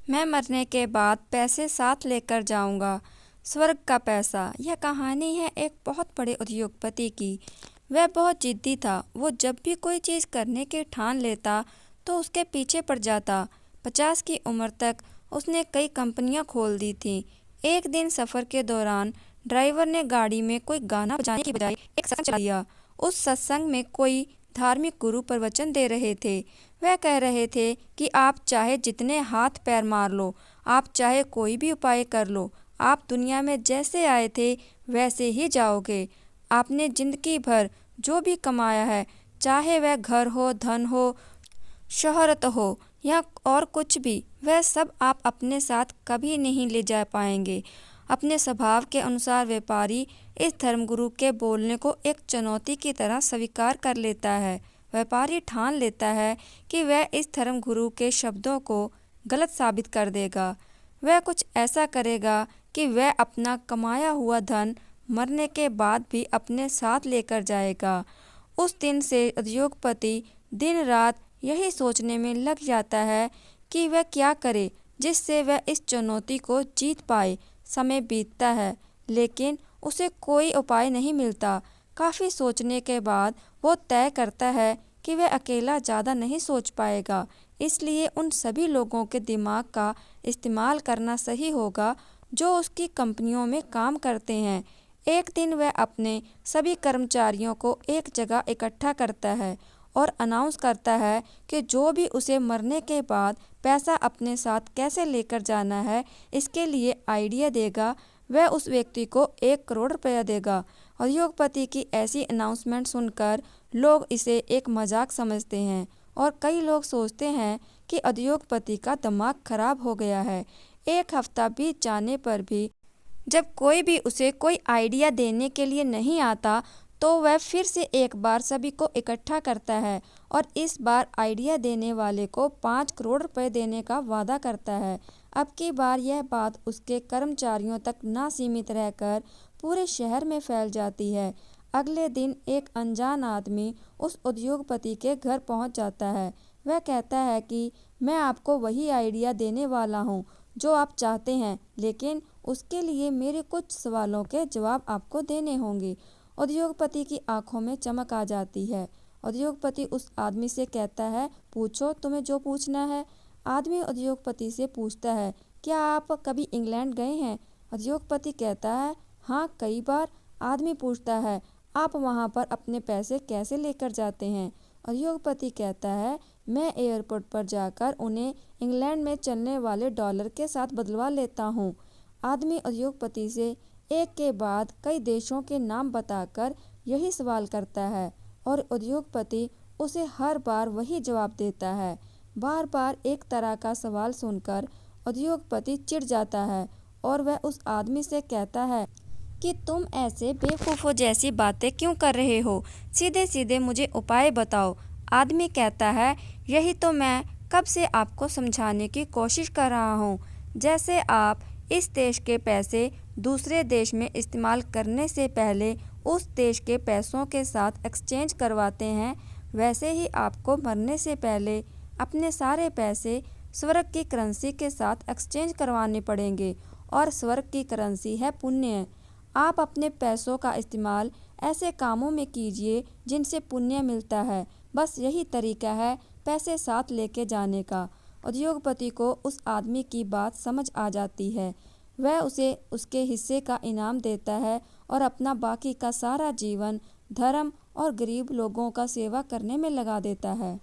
मैं मरने के बाद पैसे साथ लेकर जाऊंगा। स्वर्ग का पैसा। यह कहानी है एक बहुत बड़े उद्योगपति की। वह बहुत जिद्दी था। वो जब भी कोई चीज़ करने की ठान लेता तो उसके पीछे पड़ जाता। 50 की उम्र तक उसने कई कंपनियां खोल दी थीं। एक दिन सफ़र के दौरान ड्राइवर ने गाड़ी में कोई गाना बजाने की बजाय एक सत्संग चला दिया। उस सत्संग में कोई धार्मिक गुरु प्रवचन दे रहे थे। वह कह रहे थे कि आप चाहे जितने हाथ पैर मार लो, आप चाहे कोई भी उपाय कर लो, आप दुनिया में जैसे आए थे वैसे ही जाओगे। आपने जिंदगी भर जो भी कमाया है, चाहे वह घर हो, धन हो, शोहरत हो या और कुछ भी, वह सब आप अपने साथ कभी नहीं ले जा पाएंगे। अपने स्वभाव के अनुसार व्यापारी इस धर्मगुरु के बोलने को एक चुनौती की तरह स्वीकार कर लेता है। व्यापारी ठान लेता है कि वह इस धर्मगुरु के शब्दों को गलत साबित कर देगा। वह कुछ ऐसा करेगा कि वह अपना कमाया हुआ धन मरने के बाद भी अपने साथ लेकर जाएगा। उस दिन से उद्योगपति दिन रात यही सोचने में लग जाता है कि वह क्या करे जिससे वह इस चुनौती को जीत पाए। समय बीतता है लेकिन उसे कोई उपाय नहीं मिलता। काफ़ी सोचने के बाद वो तय करता है कि वह अकेला ज़्यादा नहीं सोच पाएगा, इसलिए उन सभी लोगों के दिमाग का इस्तेमाल करना सही होगा जो उसकी कंपनियों में काम करते हैं। एक दिन वह अपने सभी कर्मचारियों को एक जगह इकट्ठा करता है और अनाउंस करता है कि जो भी उसे मरने के बाद पैसा अपने साथ कैसे लेकर जाना है, इसके लिए आइडिया देगा, वह उस व्यक्ति को 1 करोड़ रुपया देगा। उद्योगपति की ऐसी अनाउंसमेंट सुनकर लोग इसे एक मजाक समझते हैं और कई लोग सोचते हैं कि उद्योगपति का दिमाग खराब हो गया है। एक हफ्ता बीत जाने पर भी जब कोई भी उसे कोई आइडिया देने के लिए नहीं आता तो वह फिर से एक बार सभी को इकट्ठा करता है और इस बार आइडिया देने वाले को 5 करोड़ रुपए देने का वादा करता है। अब की बार यह बात उसके कर्मचारियों तक ना सीमित रहकर पूरे शहर में फैल जाती है। अगले दिन एक अनजान आदमी उस उद्योगपति के घर पहुंच जाता है। वह कहता है कि मैं आपको वही आइडिया देने वाला हूं जो आप चाहते हैं, लेकिन उसके लिए मेरे कुछ सवालों के जवाब आपको देने होंगे। उद्योगपति की आंखों में चमक आ जाती है। उद्योगपति उस आदमी से कहता है, पूछो, तुम्हें जो पूछना है। आदमी उद्योगपति से पूछता है, क्या आप कभी इंग्लैंड गए हैं? उद्योगपति कहता है, हाँ, कई बार। आदमी पूछता है, आप वहाँ पर अपने पैसे कैसे लेकर जाते हैं? उद्योगपति कहता है, मैं एयरपोर्ट पर जाकर उन्हें इंग्लैंड में चलने वाले डॉलर के साथ बदलवा लेता हूँ। आदमी उद्योगपति से एक के बाद कई देशों के नाम बताकर यही सवाल करता है और उद्योगपति उसे हर बार वही जवाब देता है। बार बार एक तरह का सवाल सुनकर उद्योगपति चिढ़ जाता है और वह उस आदमी से कहता है कि तुम ऐसे बेवकूफ़ों जैसी बातें क्यों कर रहे हो? सीधे सीधे मुझे उपाय बताओ। आदमी कहता है, यही तो मैं कब से आपको समझाने की कोशिश कर रहा हूँ। जैसे आप इस देश के पैसे दूसरे देश में इस्तेमाल करने से पहले उस देश के पैसों के साथ एक्सचेंज करवाते हैं, वैसे ही आपको मरने से पहले अपने सारे पैसे स्वर्ग की करेंसी के साथ एक्सचेंज करवाने पड़ेंगे और स्वर्ग की करेंसी है पुण्य। आप अपने पैसों का इस्तेमाल ऐसे कामों में कीजिए जिनसे पुण्य मिलता है। बस यही तरीका है पैसे साथ लेके जाने का। उद्योगपति को उस आदमी की बात समझ आ जाती है। वह उसे उसके हिस्से का इनाम देता है और अपना बाकी का सारा जीवन धर्म और गरीब लोगों का सेवा करने में लगा देता है।